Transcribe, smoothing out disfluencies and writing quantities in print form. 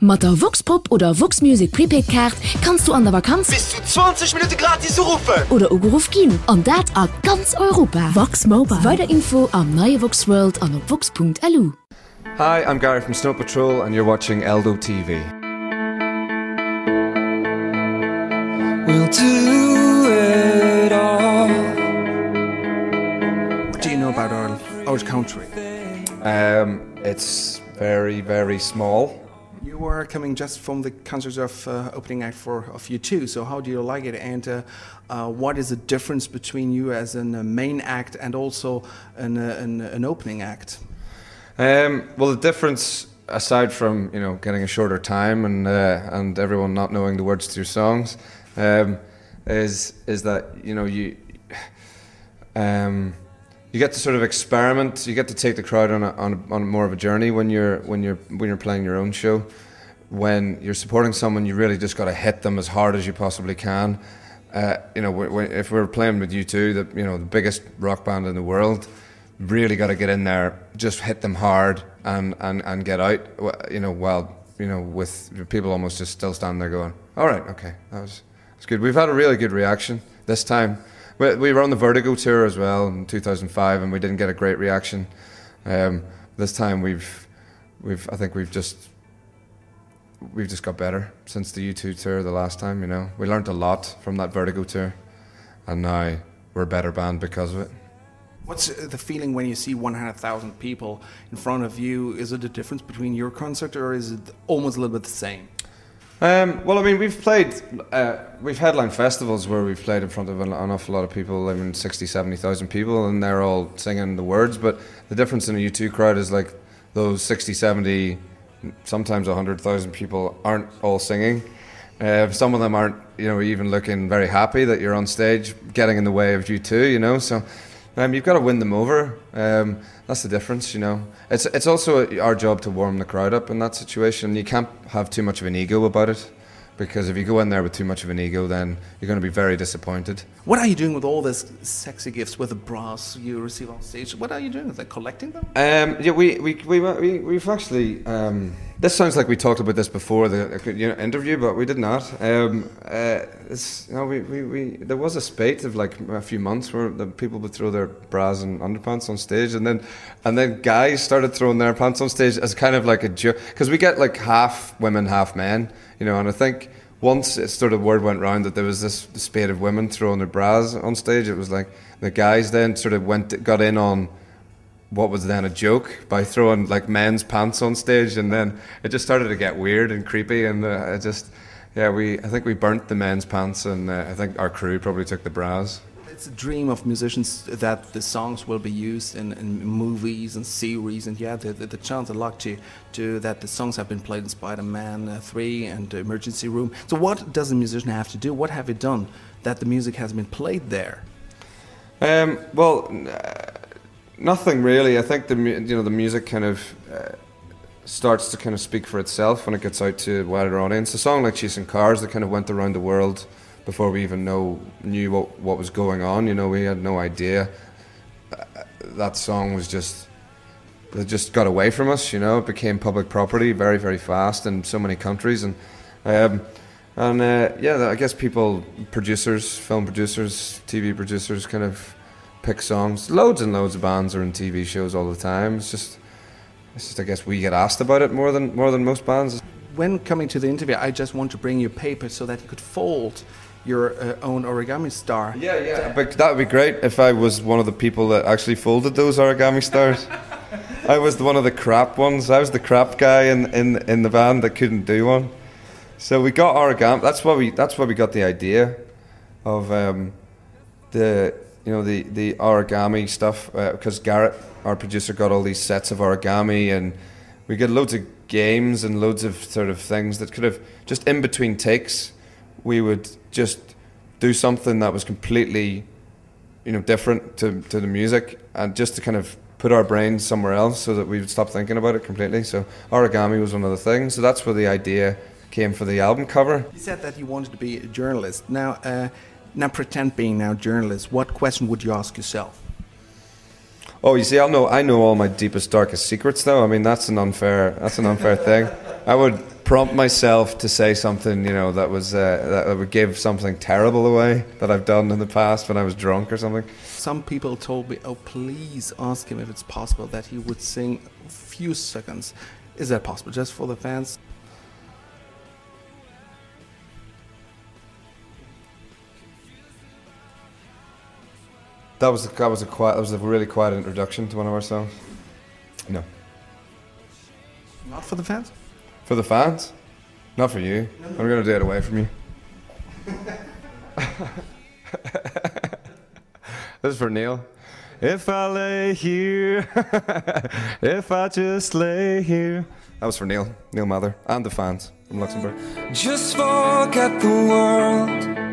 Mit der Vox-Pop oder Vox-Music Prepaid-Card kannst du an der Vakanz bis zu 20 Minuten gratis rufen oder Ugeruf gehen. Und das a ganz Europa. Vox Mobile. Weiter Info am neue Vox World an auf vox.lu. Hi, I'm Gary from Snow Patrol and you're watching Eldo TV. We'll do it all. What do you know about our country? It's very, very small. You were coming just from the concert of opening act of U2, so how do you like it, and what is the difference between you as a main act and also an opening act? Well, the difference, aside from getting a shorter time and everyone not knowing the words to your songs, is that you get to sort of experiment. You get to take the crowd on more of a journey when you're playing your own show. When you're supporting someone, you really just got to hit them as hard as you possibly can. If we're playing with U2, the biggest rock band in the world, really got to get in there, just hit them hard and get out. While with people almost just still standing there going, all right, okay, that's good. We've had a really good reaction this time. We were on the Vertigo tour as well in 2005, and we didn't get a great reaction. This time I think we've just got better since the U2 tour the last time. We learned a lot from that Vertigo tour, and now we're a better band because of it. What's the feeling when you see 100,000 people in front of you? Is it a difference between your concert, or is it almost a little bit the same? Well, I mean, we've headlined festivals where we've played in front of an awful lot of people. I mean, 60, 70,000 people, and they're all singing the words. But the difference in a U2 crowd is like those 60, 70, sometimes 100,000 people aren't all singing. Some of them aren't, even looking very happy that you're on stage, getting in the way of U2. So you've got to win them over. That's the difference, It's also our job to warm the crowd up in that situation. You can't have too much of an ego about it, because if you go in there with too much of an ego, then you're going to be very disappointed. What are you doing with all these sexy gifts with the bras you receive on stage? What are you doing? Are they collecting them? Yeah, we've actually. This sounds like we talked about this before the interview, but we did not. There was a spate of like a few months where the people would throw their bras and underpants on stage, and then guys started throwing their pants on stage as kind of like a joke, because we get like half women, half men, and I think once it sort of word went round that there was this spate of women throwing their bras on stage, it was like the guys then sort of got in on what was then a joke by throwing like men's pants on stage, and then it just started to get weird and creepy, and I think we burnt the men's pants, and I think our crew probably took the bras. It's a dream of musicians that the songs will be used in movies and series, and the chance and luck to that the songs have been played in Spider-Man 3 and Emergency Room. So what does a musician have to do? What have you done that the music has been played there? Nothing really. I think the music kind of starts to kind of speak for itself when it gets out to a wider audience. A song like Chasing Cars that kind of went around the world before we even knew what was going on. We had no idea. That song was it just got away from us. It became public property very, very fast in so many countries, and I guess people, producers, film producers, TV producers, kind of pick songs. Loads and loads of bands are in TV shows all the time. It's just I guess we get asked about it more than most bands. When coming to the interview, I just want to bring you paper so that you could fold your own origami star. Yeah. But that would be great if I was one of the people that actually folded those origami stars. I was one of the crap ones. I was the crap guy in the band that couldn't do one. So we got origami. That's why we got the idea of the origami stuff, because Garrett, our producer, got all these sets of origami, and we get loads of games and loads of sort of things that could have, just in between takes, we would just do something that was completely different to the music, and just to kind of put our brains somewhere else so that we would stop thinking about it completely. So origami was one of the things. So that's where the idea came for the album cover. You said that you wanted to be a journalist. Now pretend being now a journalist. What question would you ask yourself? Oh, you see, I know all my deepest, darkest secrets, though. I mean, that's an unfair thing. I would prompt myself to say something, you know, that was that would give something terrible away that I've done in the past when I was drunk or something. Some people told me, oh, please ask him if it's possible that he would sing a few seconds. Is that possible, just for the fans? That was a really quiet introduction to one of our songs. No. Not for the fans? For the fans? Not for you. I'm going to do it away from you. This is for Neil. If I lay here, if I just lay here. That was for Neil Mather, and the fans from Luxembourg. Just forget the world.